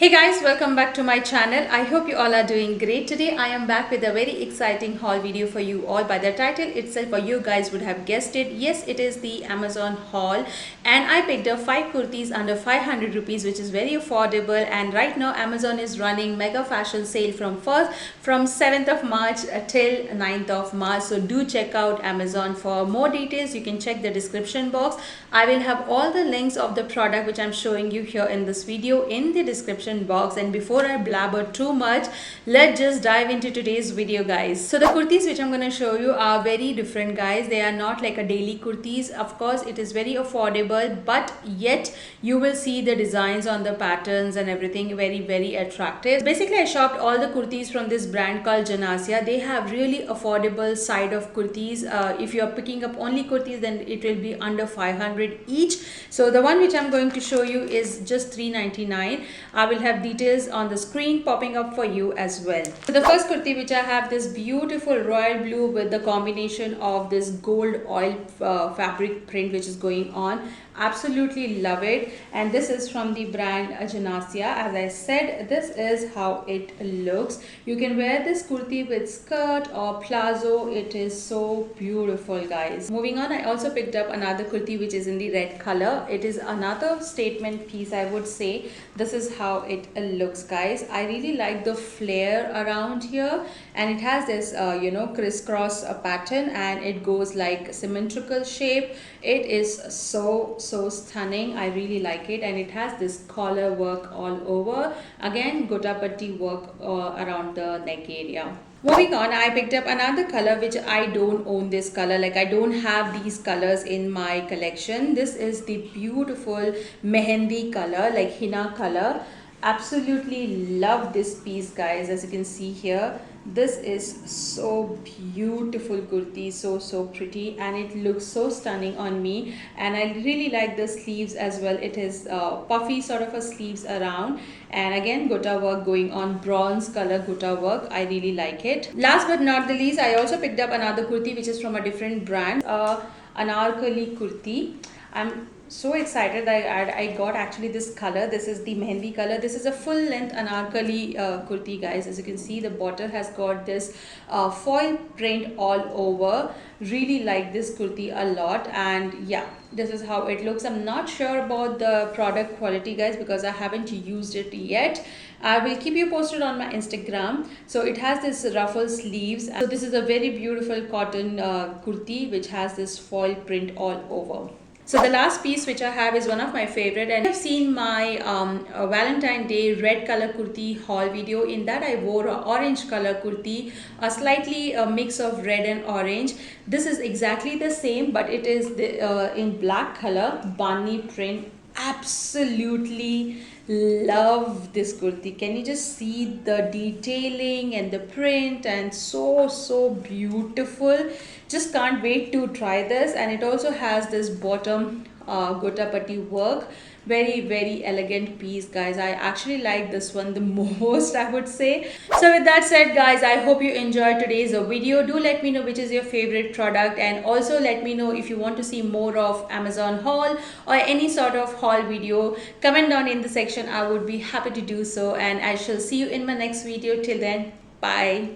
Hey guys, welcome back to my channel. I hope you all are doing great. Today I am back with a very exciting haul video for you all. By the title itself, or you guys would have guessed it, yes, it is the Amazon haul, and I picked up 5 kurtis under 500 rupees, which is very affordable. And right now Amazon is running mega fashion sale from 7th of March till 9th of March. So do check out Amazon. For more details, you can check the description box. I will have all the links of the product which I'm showing you here in this video in the description box. And before I blabber too much, let's just dive into today's video, guys. So the kurtis which I'm going to show you are very different, guys. They are not like a daily kurtis. Of course, it is very affordable, but yet you will see the designs on the patterns and everything very attractive. Basically, I shopped all the kurtis from this brand called Janasia. They have really affordable side of kurtis. If you are picking up only kurtis, then it will be under 500 each. So the one which I'm going to show you is just $3.99. I will have details on the screen popping up for you as well. So the first kurti which I have, this beautiful royal blue with the combination of this gold oil fabric print which is going on. Absolutely love it. And this is from the brand Janasia. As I said, this is how it looks. You can wear this kurti with skirt or plazo. It is so beautiful, guys. Moving on, I also picked up another kurti which is in the red color. It is another statement piece, I would say. This is how it looks, guys. I really like the flare around here, and it has this crisscross pattern, and it goes like symmetrical shape. It is so stunning. I really like it, and it has this collar work all over. Again, gotapatti work around the neck area. Moving on, I picked up another color which I don't own this color. Like, I don't have these colors in my collection. This is the beautiful mehendi color, like henna color. Absolutely love this piece, guys. As you can see here, this is so beautiful kurti, so pretty, and it looks so stunning on me. And I really like the sleeves as well. It is puffy sort of a sleeves around, and again gota work going on, bronze color gota work. I really like it. Last but not the least, I also picked up another kurti which is from a different brand, anarkali kurti. I'm so excited that I got actually this color. This is the mehendi color. This is a full length anarkali kurti, guys. As you can see, the bottom has got this foil print all over. Really like this kurti a lot, and yeah, this is how it looks. I'm not sure about the product quality, guys, because I haven't used it yet. I will keep you posted on my Instagram. So it has this ruffle sleeves. So this is a very beautiful cotton kurti which has this foil print all over. So the last piece which I have is one of my favorite, and I've seen my Valentine Day red color kurti haul video. In that I wore a orange color kurti, a slightly mix of red and orange. This is exactly the same, but it is in black color, Bandhani print. Absolutely love this kurti. Can you just see the detailing and the print, and so beautiful. Just can't wait to try this. And it also has this bottom gotapatti work. Very elegant piece, guys. I actually like this one the most, I would say. So with that said, guys, I hope you enjoyed today's video. Do let me know which is your favorite product, and also let me know if you want to see more of Amazon haul or any sort of haul video. Comment down in the section. I would be happy to do so, and I shall see you in my next video. Till then, bye.